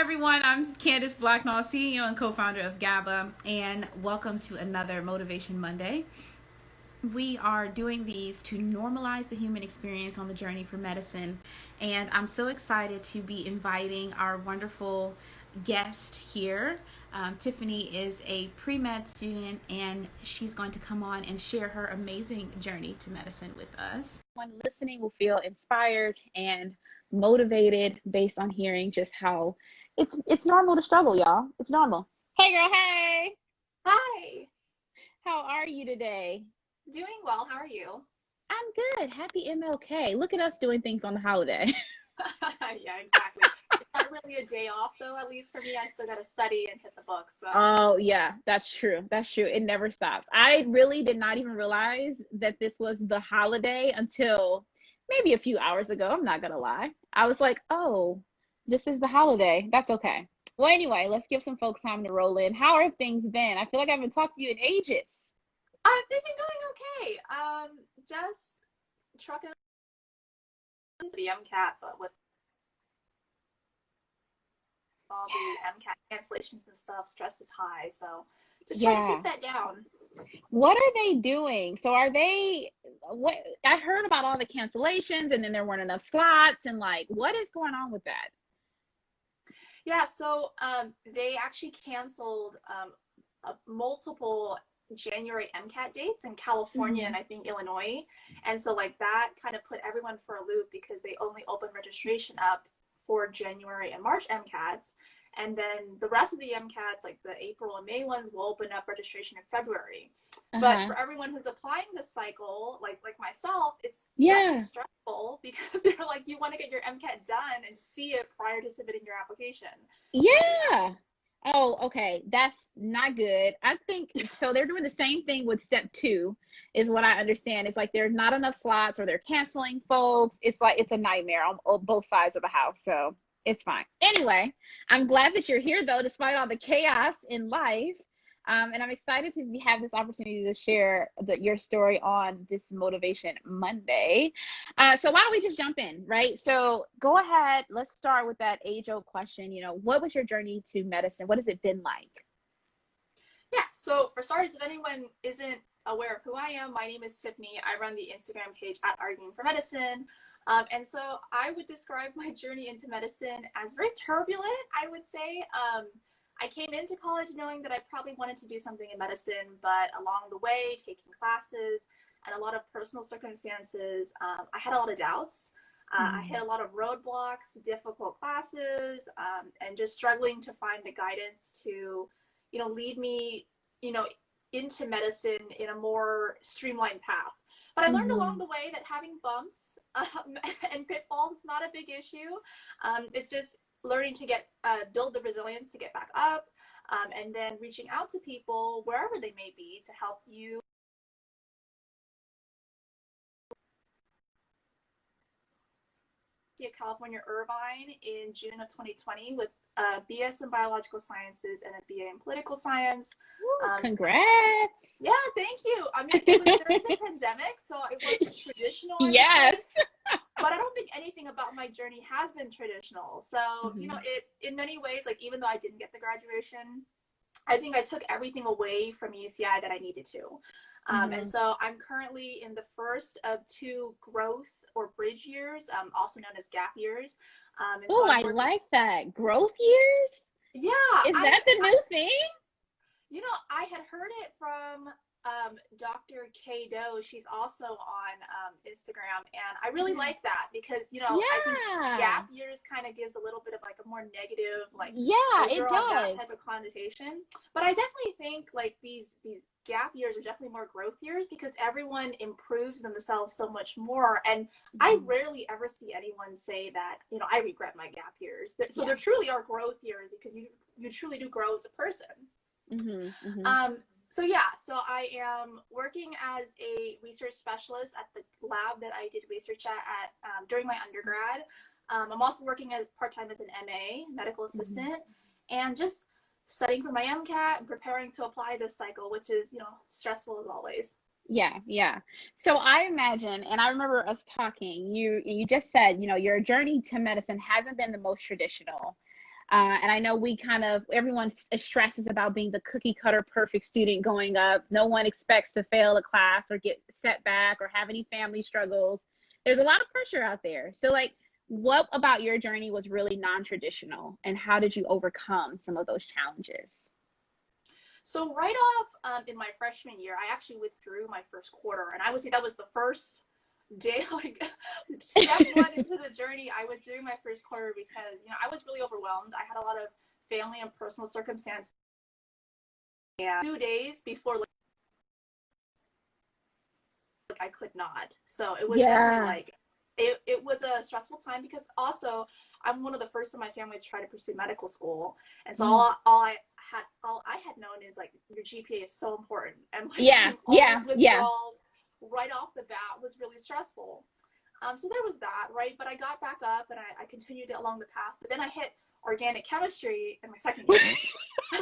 everyone. I'm Candace Blacknall, CEO and co-founder of GABA, and welcome to another Motivation Monday. We are doing these to normalize the human experience on the journey for medicine, and I'm so excited to be inviting our wonderful guest here. Tiffany is a pre-med student, and she's going to come on and share her amazing journey to medicine with us. Everyone listening will feel inspired and motivated based on hearing just how it's normal to struggle, y'all. It's normal. Hey girl, hey. Hi, How are you today? doing well. How are you? I'm good. Happy MLK. Look at us doing things on the holiday. Yeah, exactly. It's not really a day off, though, at least for me. I still got to study and hit the books. So, Oh, yeah, that's true. That's true. It never stops. I really did not even realize that this was the holiday until maybe a few hours ago. I'm not gonna lie. I was like, oh, this is the holiday. That's okay. Well, anyway, let's give some folks time to roll in. How have things been? I feel like I haven't talked to you in ages. they've been going okay. Just trucking the MCAT, but with all the MCAT cancellations and stuff, stress is high. So, just trying to keep Yeah. that down. What are they doing? So are they what I heard about all the cancellations and then there weren't enough slots and like what is going on with that? Yeah, so they actually canceled multiple January MCAT dates in California Hmm. and I think Illinois. And so like that kind of put everyone for a loop because they only opened registration up for January and March MCATs. And then the rest of the MCATs, like the April and May ones, will open up registration in February. But Uh-huh. for everyone who's applying this cycle, like myself, it's definitely Yeah. stressful because they're like, you want to get your MCAT done and see it prior to submitting your application. And Yeah. Oh, okay. That's not good. I think so. They're doing the same thing with step two, is what I understand. It's like there's not enough slots or they're canceling folks. It's like it's a nightmare on both sides of the house. So it's fine. Anyway, I'm glad that you're here though, despite all the chaos in life. And I'm excited to have this opportunity to share your story on this Motivation Monday. So why don't we just jump in, right? So go ahead. Let's start with that age-old question. What was your journey to medicine? What has it been like? yeah, so for starters, if anyone isn't aware of who I am, my name is Tiffany. I run the Instagram page at Arguing for Medicine. And so I would describe my journey into medicine as very turbulent, I would say. I came into college knowing that I probably wanted to do something in medicine, but along the way, taking classes and a lot of personal circumstances, I had a lot of doubts. I Mhm. hit a lot of roadblocks, difficult classes, and just struggling to find the guidance to lead me, you know, into medicine in a more streamlined path. But I learned along Mhm. the way that having bumps and pitfalls is not a big issue. It's just learning to build the resilience to get back up, and then reaching out to people wherever they may be to help you. Of California, Irvine, in June of 2020 with a BS in Biological Sciences and a BA in Political Science. Woo, Um, congrats. Yeah, thank you. I mean, it was during the pandemic, so it wasn't traditional, I would say. Yes. But I don't think anything about my journey has been traditional. So, Mhm. it in many ways, like even though I didn't get the graduation, I think I took everything away from UCI that I needed to. And Mhm. so I'm currently in the first of two growth or bridge years, also known as gap years. And so Oh, I'm I working. like that. Growth years? Yeah, Is that the I new thing? I had heard it from Dr. K Doe. She's also on Instagram, and I really Yeah. like that because I think Yeah. gap years kind of gives a little bit of like a more negative, like, Yeah, oh, it you're on that does. type of connotation. But I definitely think like these gap years are definitely more growth years because everyone improves themselves so much more. And I Mhm. rarely ever see anyone say that I regret my gap years. So Yeah. there truly are growth years because you truly do grow as a person. Mhm. Mhm. So yeah, so I am working as a research specialist at the lab that I did research at during my undergrad. I'm also working as part-time as an MA, medical Mhm. assistant, and just studying for my MCAT and preparing to apply this cycle, which is, stressful as always. Yeah, yeah. So I imagine, and I remember us talking, you just said, your journey to medicine hasn't been the most traditional. And I know everyone stresses about being the cookie cutter perfect student going up. No one expects to fail a class or get set back or have any family struggles. There's a lot of pressure out there. So like, what about your journey was really non-traditional, and how did you overcome some of those challenges? So right off in my freshman year, I actually withdrew my first quarter, and I would say that was the first day, like step one into the journey. I withdrew my first quarter because I was really overwhelmed. I had a lot of family and personal circumstances. Yeah, 2 days before like I could not. So it was definitely like it was a stressful time because also I'm one of the first in my family to try to pursue medical school, and so all I had known is like your GPA is so important, and like all these withdrawals right off the bat was really stressful. So there was that, right? But I got back up and I continued along the path. But then I hit organic chemistry in my second year.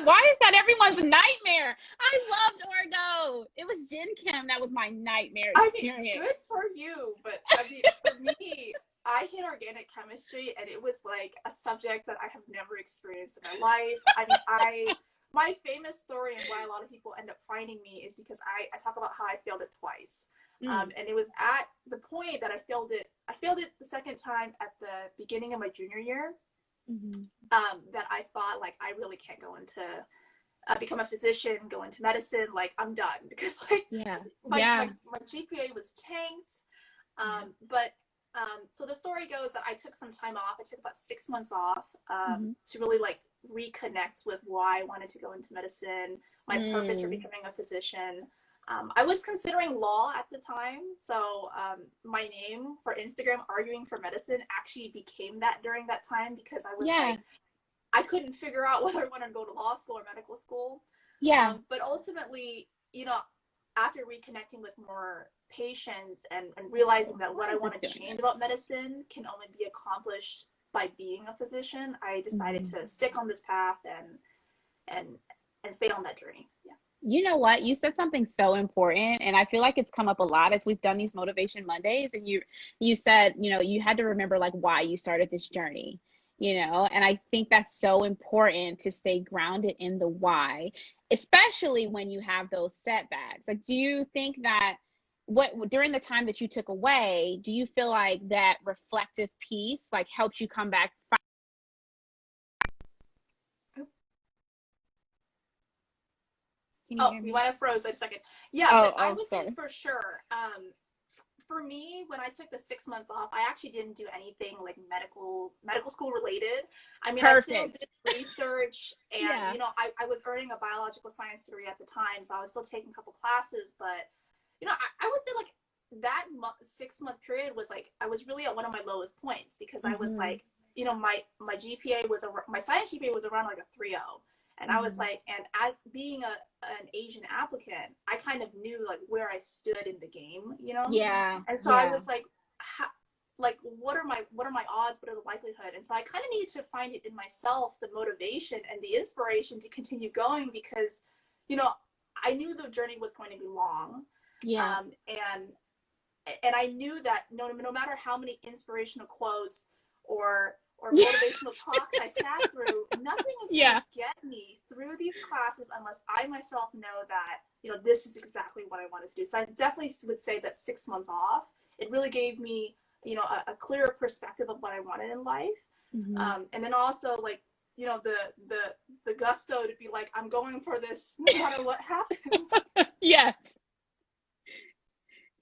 Why is that everyone's nightmare? I loved orgo. It was Gen Chem that was my nightmare experience. I mean, good for you, but I mean, for me, I hit organic chemistry, and it was like a subject that I have never experienced in my life. I mean, my famous story and why a lot of people end up finding me is because I talk about how I failed it twice. And it was at the point that I failed it the second time at the beginning of my junior year. That I thought like I really can't go into become a physician, go into medicine, like I'm done, because like my GPA was tanked. So the story goes that I took some time off. I took about 6 months off to really like reconnect with why I wanted to go into medicine, my purpose for becoming a physician. I was considering law at the time, so my name for Instagram, Arguing for Medicine, actually became that during that time because I was like, I couldn't figure out whether I wanted to go to law school or medical school. But ultimately, after reconnecting with more patients and realizing that what I wanted to change about medicine can only be accomplished by being a physician, I decided to stick on this path and stay on that journey. You know what? You said something so important, and I feel like it's come up a lot as we've done these Motivation Mondays, and you said, you had to remember like why you started this journey, and I think that's so important to stay grounded in the why, especially when you have those setbacks. Like, do you think that during the time that you took away, do you feel like that reflective piece like helped you come back? You might have froze a second. But I would say for sure. For me, when I took the 6 months off, I actually didn't do anything like medical school related. I mean, I still did research, and I was earning a biological science degree at the time, so I was still taking a couple classes. But I would say like that 6 month period was like I was really at one of my lowest points because I was like, my GPA was my science GPA was around like a 3.0. And I was like, and as being an Asian applicant, I kind of knew like where I stood in the game, And so I was like, what are my odds? What are the likelihood? And so I kind of needed to find it in myself, the motivation and the inspiration to continue going because, I knew the journey was going to be long. And I knew that no matter how many inspirational quotes or motivational talks I sat through, nothing is going to get me through these classes unless I myself know that, this is exactly what I wanted to do. So I definitely would say that 6 months off, it really gave me, a clearer perspective of what I wanted in life. And then also like, the gusto to be like, I'm going for this no matter what happens. Yes.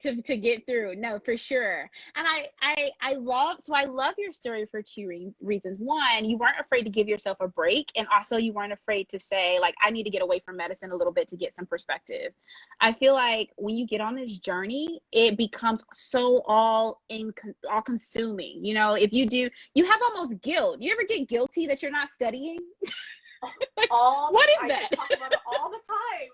To get through. No, for sure. And I love your story for two reasons. One, you weren't afraid to give yourself a break, and also you weren't afraid to say like, I need to get away from medicine a little bit to get some perspective. I feel like when you get on this journey, it becomes so all consuming. If you have almost guilt. You ever get guilty that you're not studying? What is that? I talk about it all the time.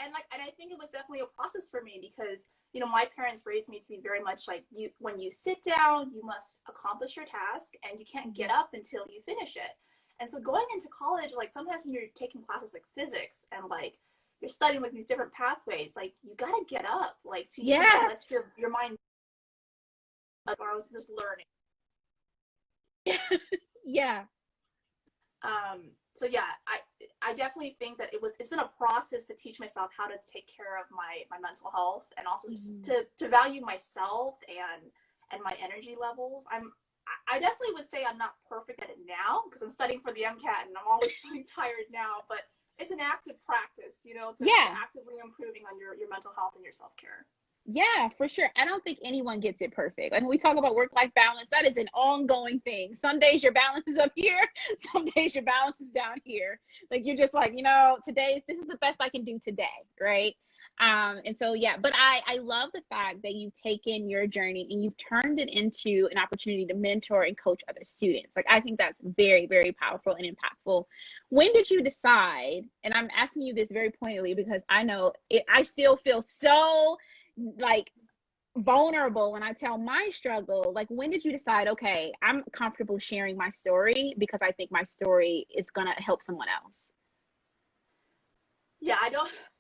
And I think it was definitely a process for me because, my parents raised me to be very much like when you sit down, you must accomplish your task and you can't get up until you finish it. And so going into college, like sometimes when you're taking classes like physics and like you're studying like these different pathways, like you got to get up, like to even let your mind, or I was just learning. Yeah. So yeah, I definitely think that it's been a process to teach myself how to take care of my mental health, and also just to value myself and my energy levels. I definitely would say I'm not perfect at it now because I'm studying for the MCAT and I'm always feeling tired now, but it's an active practice, you know, to actively improving on your mental health and your self-care. Yeah, for sure. I don't think anyone gets it perfect. Like when we talk about work-life balance, that is an ongoing thing. Some days your balance is up here, some days your balance is down here. Like you're just like, this is the best I can do today, right? And so yeah, but I love the fact that you've taken your journey and you've turned it into an opportunity to mentor and coach other students. Like I think that's very, very powerful and impactful. When did you decide, and I'm asking you this very pointedly because I know I still feel so like vulnerable when I tell my struggle. Like when did you decide, okay, I'm comfortable sharing my story because I think my story is gonna help someone else? Yeah,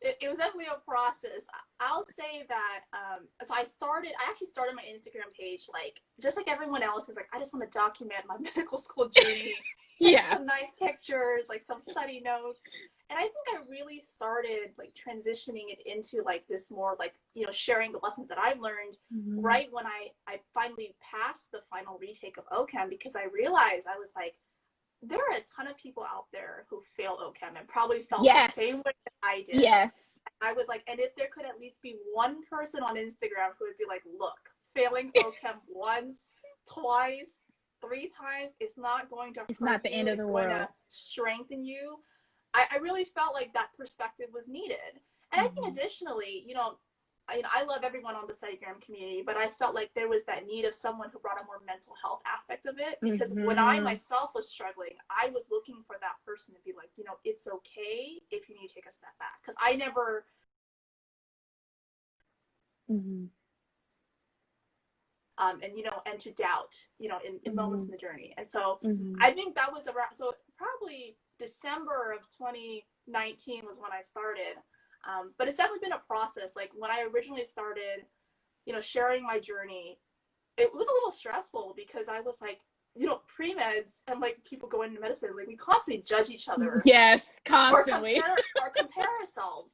it was definitely a process. I'll say that, so I actually started my Instagram page, like, just like everyone else who's like, I just want to document my medical school journey, take some nice pictures, like some study notes. And I think I really started like transitioning it into like this more like, sharing the lessons that I've learned right when I finally passed the final retake of OChem, because I realized I was like, there are a ton of people out there who fail OChem and probably felt the same way that I did. Yes. I was like, and if there could at least be one person on Instagram who would be like, look, failing OChem once, twice, 3 times, it's not going to hurt you. It's not the end of the world. It's going to strengthen you. I really felt like that perspective was needed. And I think additionally, I love everyone on the StudyGram community, but I felt like there was that need of someone who brought a more mental health aspect of it. Because when I myself was struggling, I was looking for that person to be like, it's okay if you need to take a step back. Because I never. And to doubt, in moments in the journey. And so I think that was around, so probably December of 2019 was when I started. But it's definitely been a process. Like when I originally started, sharing my journey, it was a little stressful because I was like, pre-meds and like people going into medicine, like we constantly judge each other. Yes, constantly. Or compare ourselves.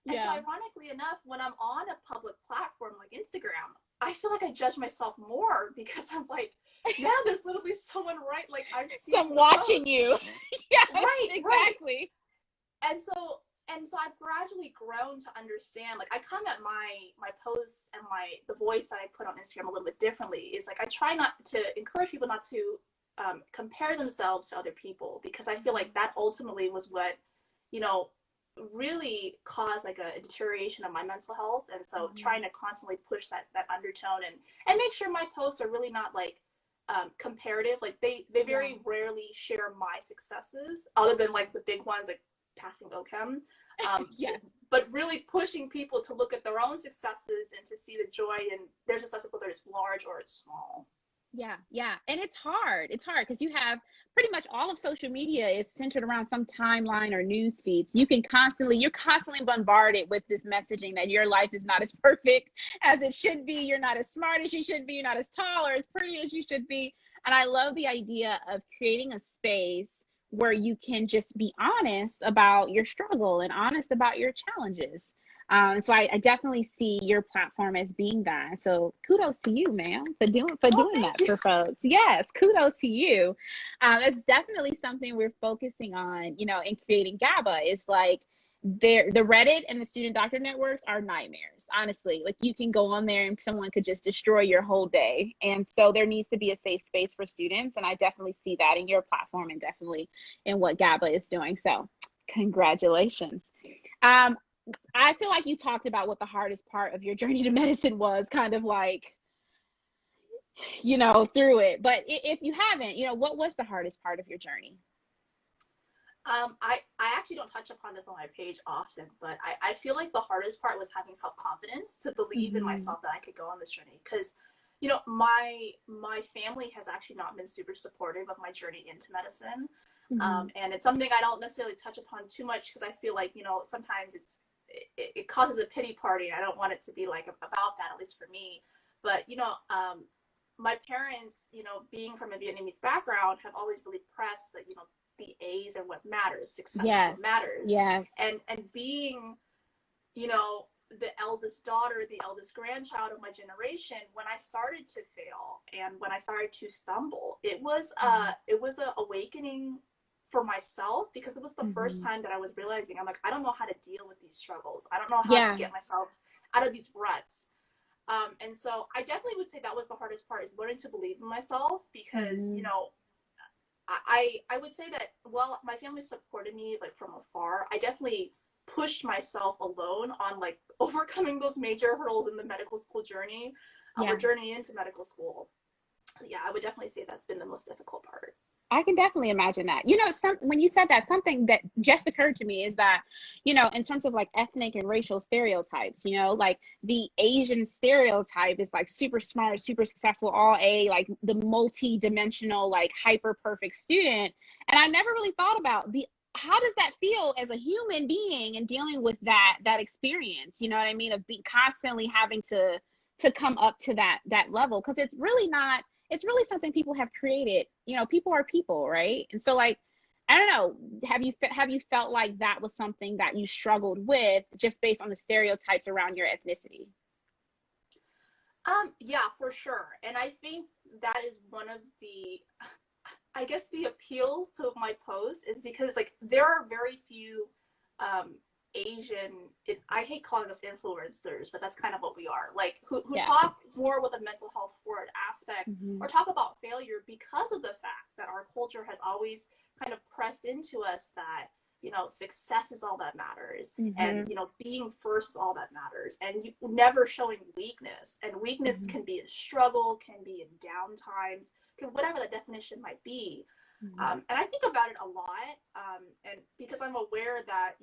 And so ironically enough, when I'm on a public platform like Instagram, I feel like I judge myself more because I'm like, yeah, there's literally someone like I'm seeing watching you. Yeah, right, exactly. Right. And so I've gradually grown to understand, like I come at my posts and the voice that I put on Instagram a little bit differently. Is like I try not to encourage people not to compare themselves to other people, because I feel like that ultimately was what, really caused like a deterioration of my mental health. And so trying to constantly push that undertone and make sure my posts are really not like comparative. Like they very rarely share my successes other than like the big ones like passing OChem. But really pushing people to look at their own successes and to see the joy in their successes, whether it's large or it's small. Yeah. And it's hard because you have pretty much all of social media is centered around some timeline or news feeds. You're constantly bombarded with this messaging that your life is not as perfect as it should be. You're not as smart as you should be. You're not as tall or as pretty as you should be. And I love the idea of creating a space where you can just be honest about your struggle and honest about your challenges. So I definitely see your platform as being that. So kudos to you, ma'am, for doing that for folks. Yes, kudos to you. It's definitely something we're focusing on, in creating GABA. It's like the Reddit and the student doctor networks are nightmares, honestly. Like you can go on there and someone could just destroy your whole day. And so there needs to be a safe space for students. And I definitely see that in your platform and definitely in what GABA is doing. So congratulations. I feel like you talked about what the hardest part of your journey to medicine was, kind of like, through it. But if you haven't, what was the hardest part of your journey? I actually don't touch upon this on my page often, but I feel like the hardest part was having self-confidence to believe in myself that I could go on this journey. Because, my family has actually not been super supportive of my journey into medicine. And it's something I don't necessarily touch upon too much because I feel like, sometimes it causes a pity party. I don't want it to be like about that, at least for me. But, my parents, being from a Vietnamese background, have always really pressed that, the A's are what matters. Success is Yes. what matters. Yes. And being, you know, the eldest daughter, the eldest grandchild of my generation, when I started to fail and when I started to stumble, it was a awakening for myself, because it was the first time that I was realizing, I'm like, I don't know how to deal with these struggles. I don't know how to Yeah. get myself out of these ruts. And so I definitely would say that was the hardest part, is learning to believe in myself, because, you know, I would say that, well, my family supported me like from afar. I definitely pushed myself alone on like overcoming those major hurdles in the medical school journey, or journey into medical school. Yeah, I would definitely say that's been the most difficult part. I can definitely imagine that. You know, when you said that, something that just occurred to me is that, you know, in terms of like ethnic and racial stereotypes, you know, like the Asian stereotype is like super smart, super successful, all A, like the multi-dimensional, like hyper perfect student. And I never really thought about how does that feel as a human being and dealing with that experience, you know what I mean, of being constantly having to come up to that level, because it's really something people have created. You know, people are people, right? And so like, I don't know, have you felt like that was something that you struggled with just based on the stereotypes around your ethnicity? Yeah, for sure. And I think that is one of the, I guess, the appeals to my post, is because like there are very few I hate calling us influencers, but that's kind of what we are, like who Yeah. talk more with a mental health forward aspect, Mm-hmm. or talk about failure, because of the fact that our culture has always kind of pressed into us that, you know, success is all that matters, and, Mm-hmm. you know, being first is all that matters, and you never showing weakness. And weakness Mm-hmm. can be in struggle, can be in down times, whatever the definition might be. Mm-hmm. And I think about it a lot, and because I'm aware that,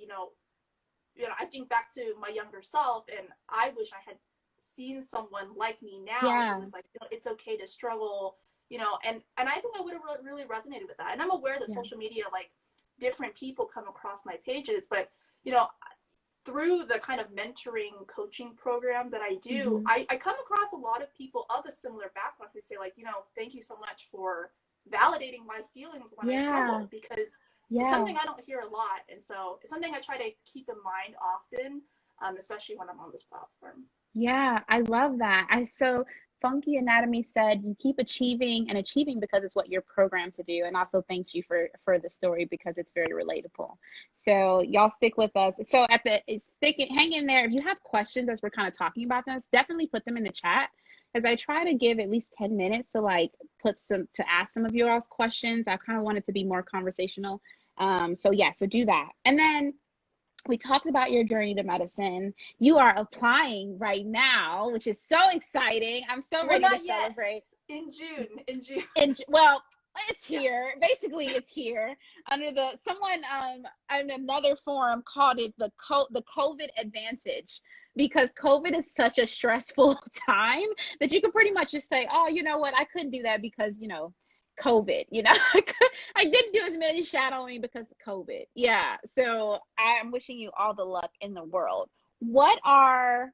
I think back to my younger self, and I wish I had seen someone like me now who Yeah. was like, you know, it's okay to struggle, and I think I would have really resonated with that. And I'm aware that Yeah. social media, like, different people come across my pages, but, you know, through the kind of mentoring coaching program that I do, Mm-hmm. I come across a lot of people of a similar background who say, like, you know, thank you so much for validating my feelings when I Yeah. struggle, because it's Yeah. something I don't hear a lot. And so it's something I try to keep in mind often, especially when I'm on this platform. Yeah, I love that. Funky Anatomy said you keep achieving and achieving because it's what you're programmed to do. And also thank you for the story because it's very relatable. So y'all stick with us. So hang in there. If you have questions as we're kind of talking about this, definitely put them in the chat, as I try to give at least 10 minutes to like to ask some of you all's questions. I kind of want it to be more conversational. So yeah, so do that. And then we talked about your journey to medicine. You are applying right now, which is so exciting. I'm so Well, ready to not yet. celebrate. In June. And well, it's Yeah. here. Basically, it's here under someone on another forum called it the COVID advantage, because COVID is such a stressful time that you can pretty much just say, oh, you know what, I couldn't do that because, you know, COVID, you know, I didn't do as many shadowing because of COVID. Yeah. So I'm wishing you all the luck in the world. What are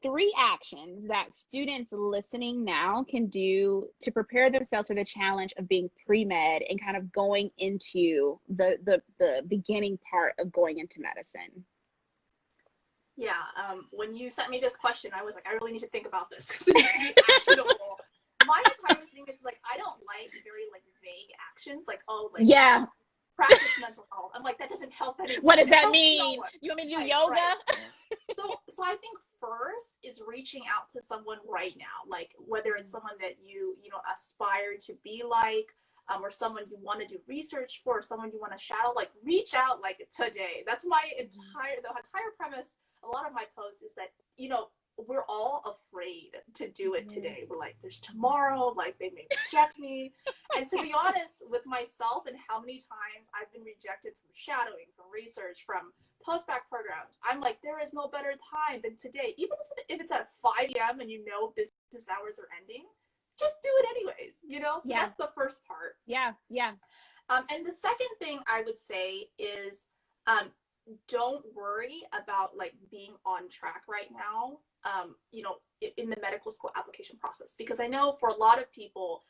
3 actions that students listening now can do to prepare themselves for the challenge of being pre-med and kind of going into the beginning part of going into medicine? Yeah. When you sent me this question, I was like, I really need to think about this because it needs to be actionable. My entire thing is like, I don't like very like vague actions, like, oh, like, Yeah. practice mental health. I'm like, that doesn't help anyone. What does It that helps mean? no one. You want me to do Right, yoga? right. So I think first is reaching out to someone right now, like whether it's someone that you aspire to be like, or someone you want to do research for, or someone you want to shadow. Like, reach out like today. That's my the entire premise. A lot of my posts is that, we're all afraid to do it today. We're like, there's tomorrow, like they may reject me. And to be honest with myself, and how many times I've been rejected from shadowing, from research, from post-bac programs, I'm like, there is no better time than today. Even if it's at 5 a.m. and business hours are ending, just do it anyways, So Yeah. that's the first part. Yeah. And the second thing I would say is, don't worry about like being on track right now, in the medical school application process, because I know for a lot of people,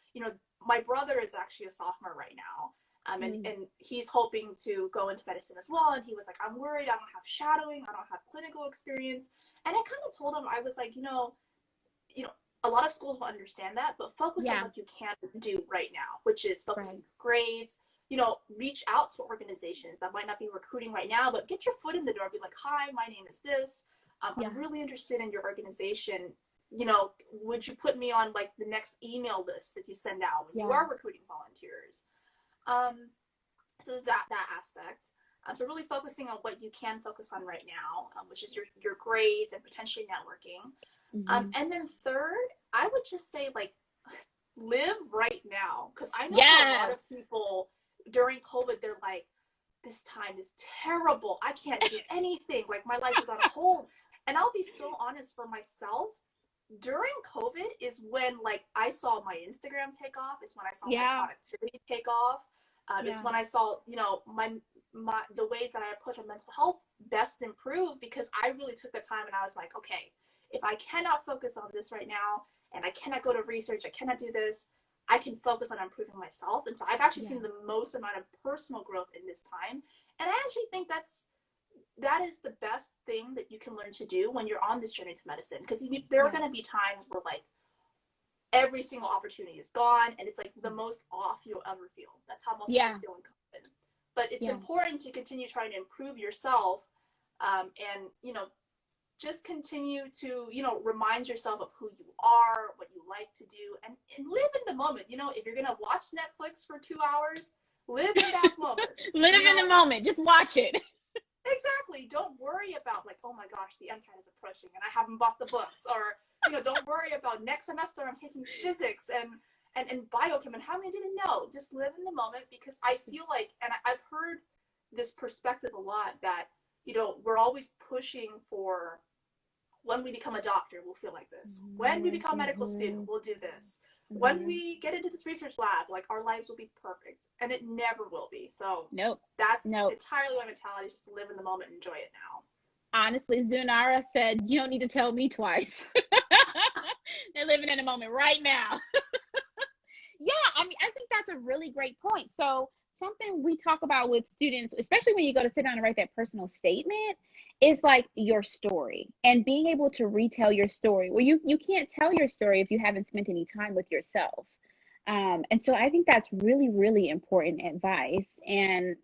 my brother is actually a sophomore right now. And he's hoping to go into medicine as well. And he was like, I'm worried, I don't have shadowing, I don't have clinical experience. And I kind of told him, I was like, a lot of schools will understand that, but focus on what you can do right now, which is focus on grades. Reach out to organizations that might not be recruiting right now, but get your foot in the door. Be like, hi, my name is this. I'm really interested in your organization. Would you put me on like the next email list that you send out when you are recruiting volunteers? So there's that aspect. So really focusing on what you can focus on right now, which is your grades and potentially networking. And then third, I would just say like live right now, because I know for a lot of people during COVID, they're like, this time is terrible. I can't do anything. Like my life is on hold. And I'll be so honest, for myself, during COVID is when like I saw my Instagram take off. It's when I saw my productivity take off. It's when I saw, my the ways that I approach my mental health best improve, because I really took the time and I was like, okay, if I cannot focus on this right now and I cannot go to research, I cannot do this, I can focus on improving myself. And so I've actually seen the most amount of personal growth in this time. And I actually think that is the best thing that you can learn to do when you're on this journey to medicine. Because there are going to be times where like every single opportunity is gone and it's like the most off you'll ever feel. That's how most people feel in COVID. But it's important to continue trying to improve yourself, and just continue to remind yourself of who you are, what you like to do, and live in the moment. If you're gonna watch Netflix for 2 hours, live in that moment. Live in the moment. Just watch it. Exactly. Don't worry about like, oh my gosh, the MCAT is approaching and I haven't bought the books, or don't worry about next semester I'm taking physics and biochem and how many didn't know. Just live in the moment, because I feel like, and I've heard this perspective a lot, that we're always pushing for, when we become a doctor, we'll feel like this. When we become a medical student, we'll do this. When we get into this research lab, like our lives will be perfect, and it never will be. So that's entirely my mentality, just to live in the moment and enjoy it now. Honestly, Zunara said, you don't need to tell me twice. They're living in the moment right now. I think that's a really great point. So something we talk about with students, especially when you go to sit down and write that personal statement, is like your story, and being able to retell your story. Well, you can't tell your story if you haven't spent any time with yourself. And so I think that's really, really important advice. And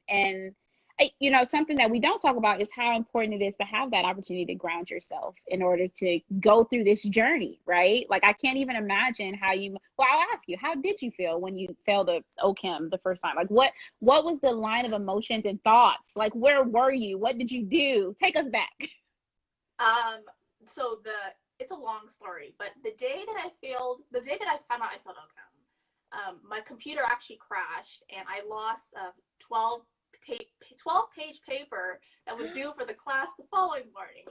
something that we don't talk about is how important it is to have that opportunity to ground yourself in order to go through this journey, right? Like, I can't even imagine I'll ask you, how did you feel when you failed the OChem the first time? Like, what was the line of emotions and thoughts? Like, where were you? What did you do? Take us back. So it's a long story, but the day that I found out I failed OChem, my computer actually crashed and I lost a 12-page paper that was due for the class the following morning.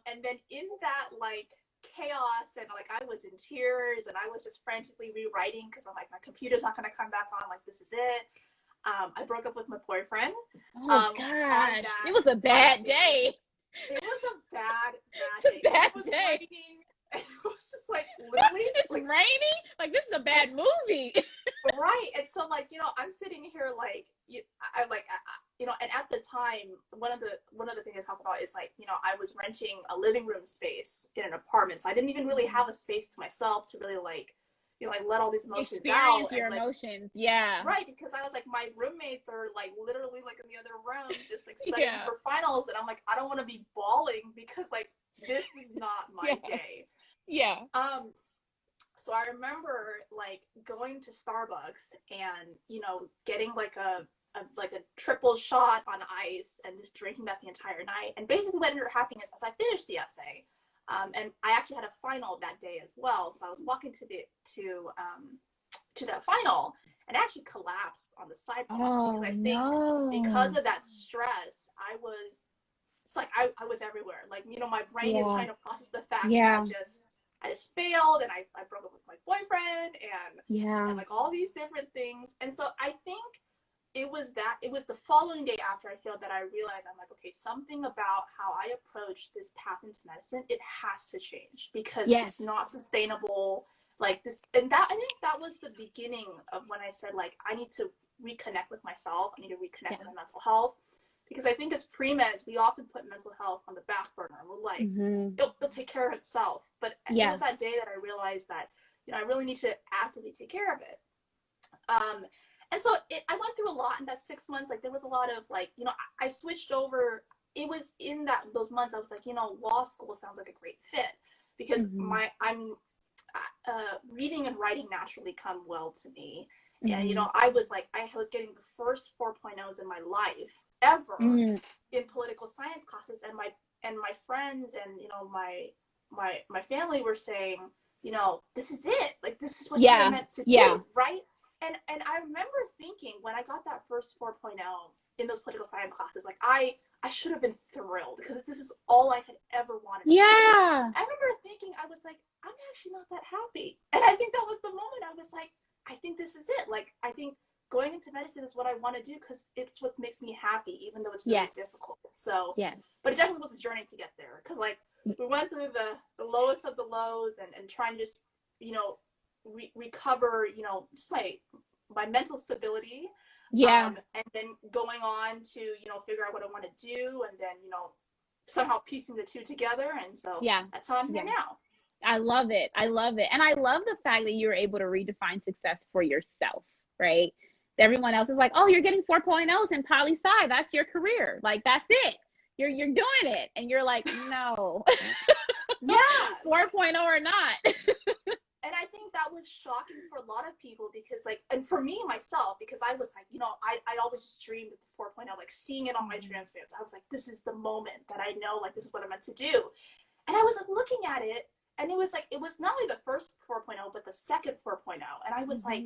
And then in that like chaos, and like I was in tears and I was just frantically rewriting, because I'm like, my computer's not going to come back on, like this is it. I broke up with my boyfriend. Oh gosh, it was a bad day. It was a bad day. It was raining. It was just like literally it's like, raining. Like, this is a bad movie. Right. And so like, I'm sitting here like, and at the time, one of the things I talk about is like, I was renting a living room space in an apartment, so I didn't even really have a space to myself to really like, let all these emotions experience out. Your emotions. Yeah. Right. Because I was like, my roommates are like literally like in the other room, just like studying for finals, and I'm like, I don't want to be bawling because like this is not my day. Yeah. So I remember like going to Starbucks and getting like a triple shot on ice and just drinking that the entire night. And basically what ended up happening is, as I finished the essay, and I actually had a final that day as well, so I was walking to that final and I actually collapsed on the sidewalk, because I think because of that stress, I was everywhere. Like, my brain is trying to process the fact that I just failed, and I broke up with my boyfriend, and like all these different things. And so I think it was the following day after I failed that I realized, I'm like, okay, something about how I approach this path into medicine, it has to change, because it's not sustainable like this. And that, I think that was the beginning of when I said, like, I need to reconnect with myself. I need to reconnect with my mental health. Because I think as pre-meds, we often put mental health on the back burner. We're like, it'll take care of itself. But it was that day that I realized that, you know, I really need to actively take care of it. And so I went through a lot in that 6 months. Like, there was a lot of, like, you know, I switched over. It was in those months I was like, you know, law school sounds like a great fit, because I'm reading and writing naturally come well to me. And, you know, I was getting the first 4.0s in my life ever in political science classes. And my friends and, you know, my family were saying, you know, this is it. Like, this is what you're meant to do, right? And I remember thinking when I got that first 4.0 in those political science classes, like, I should have been thrilled, because this is all I had ever wanted to do. I remember thinking, I was like, I'm actually not that happy. And I think that was the moment I was like, I think this is it. Like, I think going into medicine is what I want to do, because it's what makes me happy, even though it's really difficult. So, but it definitely was a journey to get there, because, like, we went through the lowest of the lows and trying to just, you know, recover, you know, just my mental stability. And then going on to, you know, figure out what I want to do, and then, you know, somehow piecing the two together. And so that's how I'm here now. I love it. I love it. And I love the fact that you were able to redefine success for yourself, right? Everyone else is like, oh, you're getting 4.0s in poli sci. That's your career. Like, that's it. You're doing it. And you're like, no. 4.0 or not. And I think that was shocking for a lot of people, because, like, and for me, myself, because I was like, you know, I always just dreamed of the 4.0, like, seeing it on my transcript. I was like, this is the moment that I know, like, this is what I'm meant to do. And I was, like, looking at it, and it was like, it was not only the first 4.0, but the second 4.0. And I was like,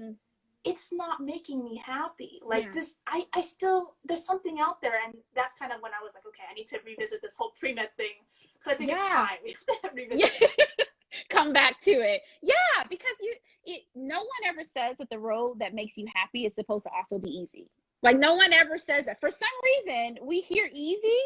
it's not making me happy. Like, this, I still, there's something out there. And that's kind of when I was like, okay, I need to revisit this whole pre-med thing. Because I think it's time. We have to revisit it. Come back to it. Because no one ever says that the road that makes you happy is supposed to also be easy. Like, no one ever says that. For some reason, we hear easy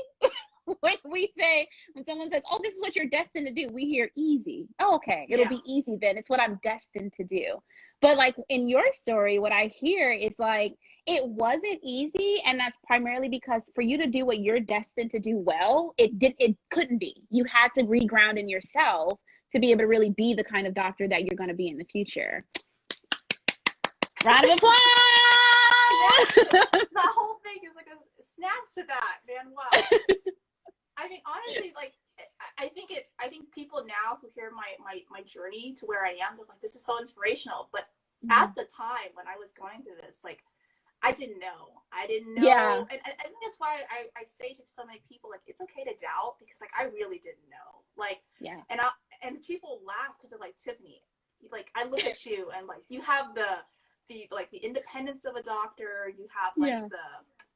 when someone says, oh, this is what you're destined to do, we hear easy. Oh, okay, it'll be easy then. It's what I'm destined to do. But, like, in your story, what I hear is, like, it wasn't easy, and that's primarily because for you to do what you're destined to do well, it couldn't be. You had to reground in yourself to be able to really be the kind of doctor that you're going to be in the future. Round of applause! That whole thing is like a snaps to that, man. Wow. I mean, honestly, like, I think people now who hear my journey to where I am, they're like, this is so inspirational. But at the time when I was going through this, like, I didn't know. And I think that's why I say to so many people, like, it's okay to doubt, because, like, I really didn't know. Like, and people laugh because they're like, Tiffany, like, I look at you and, like, you have the independence of a doctor, you have, like,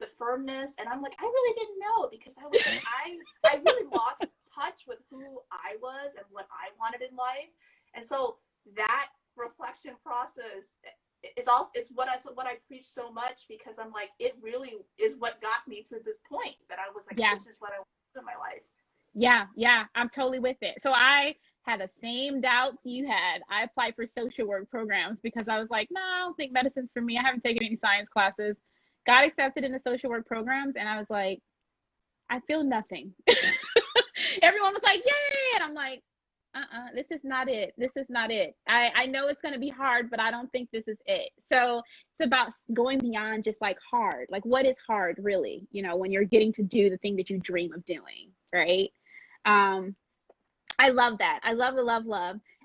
the firmness, and I'm like, I really didn't know, because I was like, I really lost touch with who I was and what I wanted in life. And so that reflection process, it's what I preach so much, because I'm like, it really is what got me to this point that I was like, this is what I want to do in my life. I'm totally with it. So I had the same doubts you had. I applied for social work programs because I was like, no, I don't think medicine's for me. I haven't taken any science classes. Got accepted into social work programs, and I was like, I feel nothing. Everyone was like, yay! And I'm like, this is not it. This is not it. I know it's going to be hard, but I don't think this is it. So it's about going beyond just, like, hard. Like, what is hard really, you know, when you're getting to do the thing that you dream of doing, right? I love that. I love.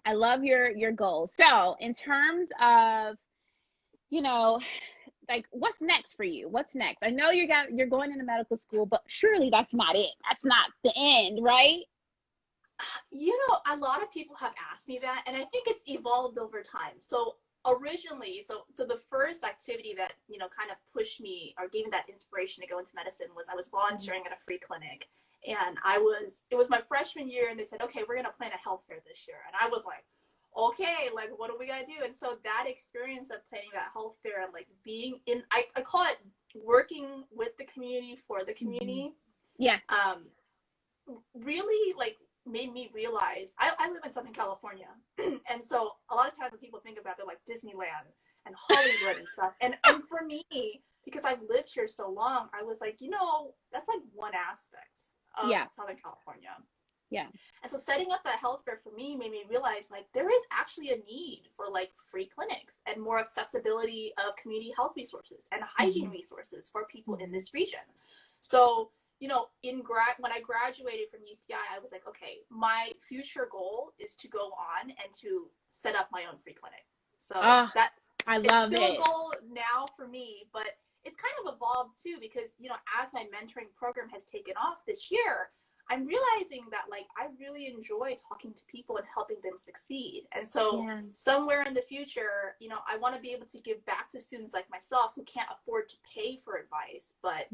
I love your goals. So in terms of, you know, like, what's next for you? What's next? I know you're going into medical school, but surely that's not it. That's not the end, right? You know, a lot of people have asked me that, and I think it's evolved over time. So originally, so the first activity that, you know, kind of pushed me or gave me that inspiration to go into medicine was I was volunteering at a free clinic. And it was my freshman year, and they said, okay, we're going to plan a health fair this year. And I was like, okay, like, what do we got to do? And so that experience of planning that health fair and, like, being in, I call it working with the community for the community. Really, like, made me realize, I live in Southern California. And so a lot of times when people think about it, they're like, Disneyland. and Hollywood and stuff. And for me, because I've lived here so long, I was like, that's like one aspect of Southern California. Yeah. And so setting up that health fair for me made me realize like there is actually a need for like free clinics and more accessibility of community health resources and hygiene resources for people in this region. So, when I graduated from UCI, I was like, okay, my future goal is to go on and to set up my own free clinic. So that I love it's still it. a goal now for me, but it's kind of evolved too, because, as my mentoring program has taken off this year, I'm realizing that like I really enjoy talking to people and helping them succeed. And so somewhere in the future, I want to be able to give back to students like myself who can't afford to pay for advice, but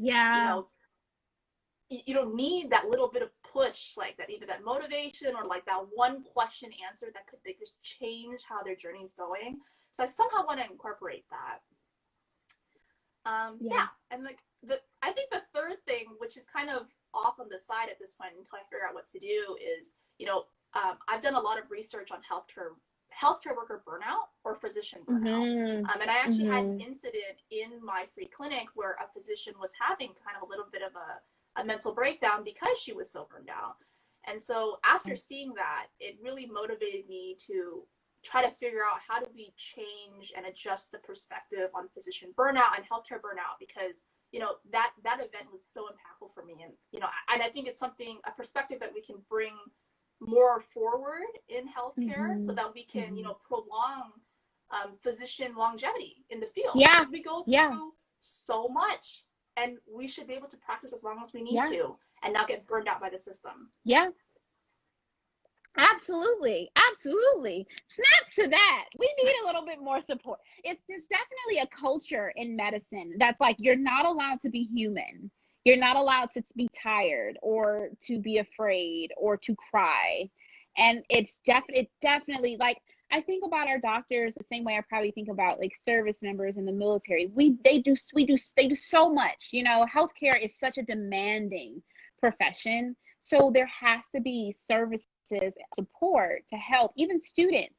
you don't need that little bit of push, like that, either that motivation or like that one question answer that could just change how their journey is going. So I somehow want to incorporate that. And like I think the third thing, which is kind of off on the side at this point until I figure out what to do, is I've done a lot of research on healthcare worker burnout or physician burnout. And I actually had an incident in my free clinic where a physician was having kind of a little bit of a mental breakdown because she was so burned out. And so after seeing that, it really motivated me to try to figure out how do we change and adjust the perspective on physician burnout and healthcare burnout, because that event was so impactful for me. And and I think it's a perspective that we can bring more forward in healthcare so that we can prolong physician longevity in the field, because we go through so much, and we should be able to practice as long as we need to and not get burned out by the system. Absolutely. Snaps to that. We need a little bit more support. It's definitely a culture in medicine that's like, you're not allowed to be human. You're not allowed to be tired or to be afraid or to cry. And it's definitely like, I think about our doctors the same way I probably think about like service members in the military. They do so much. Healthcare is such a demanding profession. So there has to be services, support to help even students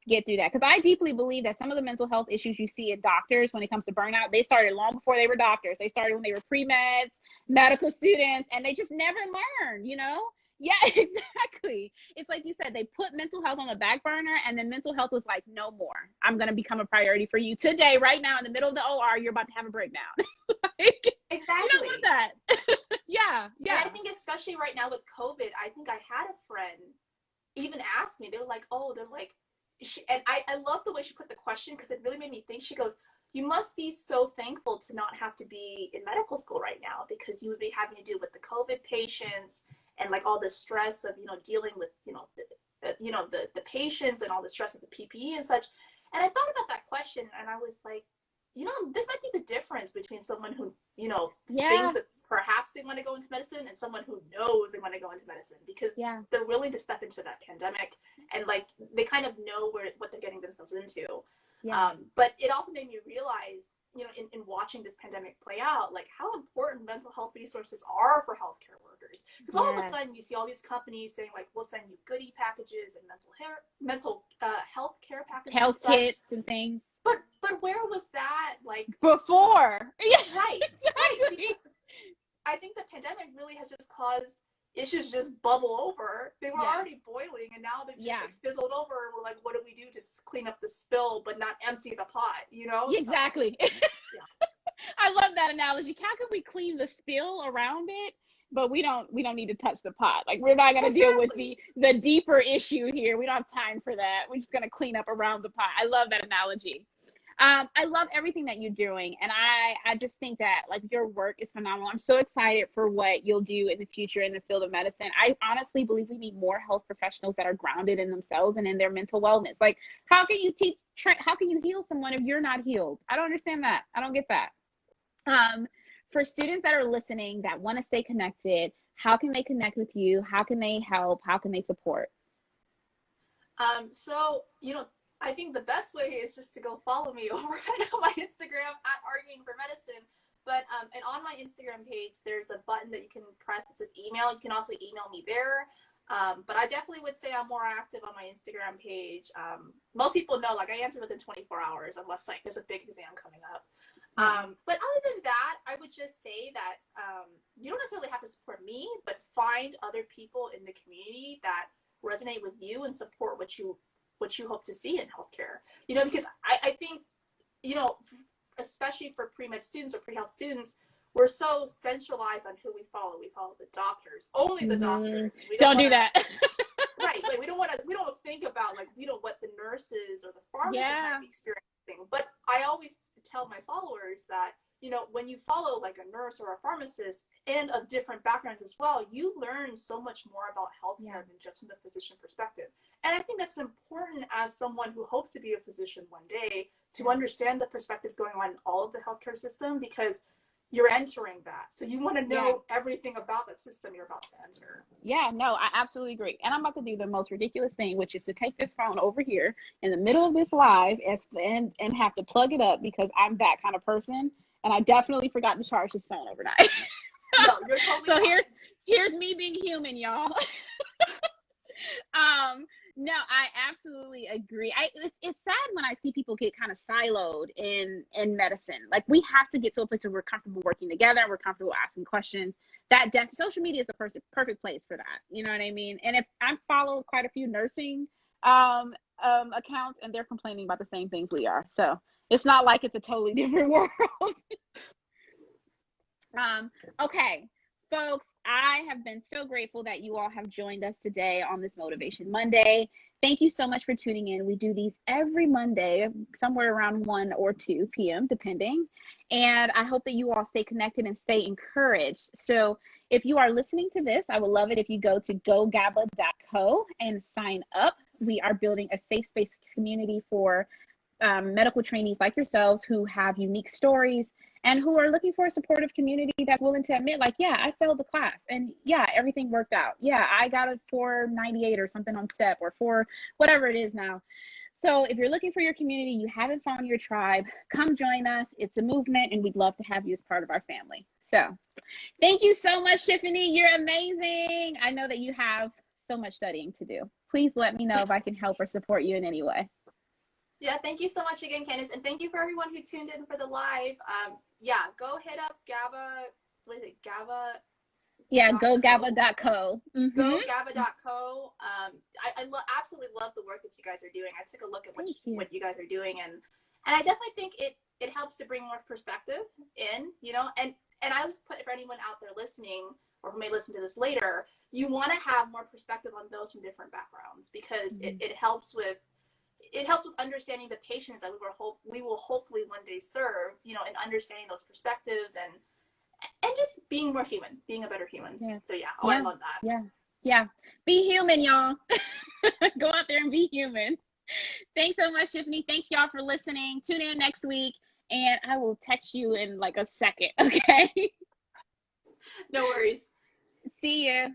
get through that. Because I deeply believe that some of the mental health issues you see in doctors when it comes to burnout, they started long before they were doctors. They started when they were pre-meds, medical students, and they just never learned, Yeah, exactly. It's like you said, they put mental health on the back burner, and then mental health was like, no more. I'm going to become a priority for you today, right now, in the middle of the OR, you're about to have a breakdown. Exactly. You don't want that. Yeah. And I think especially right now with COVID, I think I had a friend even ask me, and I love the way she put the question, because it really made me think. She goes, you must be so thankful to not have to be in medical school right now, because you would be having to deal with the COVID patients and like all the stress of, dealing with, the patients and all the stress of the PPE and such. And I thought about that question, and I was like, this might be the difference between someone who, thinks that perhaps they want to go into medicine and someone who knows they want to go into medicine, because they're willing to step into that pandemic and like they kind of know what they're getting themselves into. But it also made me realize, in watching this pandemic play out, like how important mental health resources are for healthcare workers. Because all of a sudden you see all these companies saying like, we'll send you goodie packages and mental health care packages, health kits and things. But where was that like before? Right. Because I think the pandemic really has just caused issues just bubble over. They were already boiling, and now they've just like fizzled over. We're like, what do we do to clean up the spill but not empty the pot? Exactly. So, I love that analogy. How can we clean the spill around it, but we don't need to touch the pot? Like, we're not going to deal with the deeper issue here. We don't have time for that. We're just going to clean up around the pot. I love that analogy. I love everything that you're doing. And I just think that like your work is phenomenal. I'm so excited for what you'll do in the future in the field of medicine. I honestly believe we need more health professionals that are grounded in themselves and in their mental wellness. Like, how can you how can you heal someone if you're not healed? I don't understand that. I don't get that. For students that are listening that want to stay connected, how can they connect with you? How can they help? How can they support? So, I think the best way is just to go follow me over at my Instagram at Arguing for Medicine. But and on my Instagram page, there's a button that you can press that says email. You can also email me there. But I definitely would say I'm more active on my Instagram page. Most people know, like, I answer within 24 hours unless like there's a big exam coming up. But other than that, I would just say that you don't necessarily have to support me, but find other people in the community that resonate with you and support what you hope to see in healthcare. You know, because I think, you know, especially for pre-med students or pre-health students, we're so centralized on who we follow. We follow the doctors, only the doctors. We don't do that. Right. Like we don't think about like, you know, what the nurses or the pharmacists might be experiencing. But I always tell my followers that, you know, when you follow like a nurse or a pharmacist and of different backgrounds as well, you learn so much more about healthcare than just from the physician perspective. And I think that's important as someone who hopes to be a physician one day, to understand the perspectives going on in all of the healthcare system, because you're entering that. So you want to know everything about that system you're about to enter. Yeah, no, I absolutely agree. And I'm about to do the most ridiculous thing, which is to take this phone over here in the middle of this live and have to plug it up, because I'm that kind of person. And I definitely forgot to charge this phone overnight. No, you're totally so fine. here's me being human, y'all. No, I absolutely agree. It's sad when I see people get kind of siloed in medicine. Like, we have to get to a place where we're comfortable working together, we're comfortable asking questions. Social media is the perfect place for that. You know what I mean? And if I follow quite a few nursing accounts, and they're complaining about the same things we are. So it's not like it's a totally different world. Okay, folks, I have been so grateful that you all have joined us today on this Motivation Monday. Thank you so much for tuning in. We do these every Monday, somewhere around 1 or 2 p.m., depending. And I hope that you all stay connected and stay encouraged. So if you are listening to this, I would love it if you go to gogaba.co and sign up. We are building a safe space community for medical trainees like yourselves who have unique stories and who are looking for a supportive community that's willing to admit, like, yeah, I failed the class, and yeah, everything worked out. Yeah, I got a 498 or something on STEP, or 4, whatever it is now. So if you're looking for your community, you haven't found your tribe, come join us. It's a movement, and we'd love to have you as part of our family. So thank you so much, Tiffany. You're amazing. I know that you have so much studying to do. Please let me know if I can help or support you in any way. Yeah, thank you so much again, Candace. And thank you for everyone who tuned in for the live. Yeah, go hit up Gaba. What is it? Gaba? Yeah, gogaba.co. Gogaba.co. I absolutely love the work that you guys are doing. I took a look at what you guys are doing, and I definitely think it helps to bring more perspective in, you know, and I just put, for anyone out there listening or who may listen to this later, you want to have more perspective on those from different backgrounds, because it helps with understanding the patients that we will hopefully one day serve, you know, and understanding those perspectives and just being more human, being a better human. Yeah. So I love that. Yeah. Be human, y'all. Go out there and be human. Thanks so much, Tiffany. Thanks, y'all, for listening. Tune in next week, and I will text you in like a second. Okay. No worries. See ya.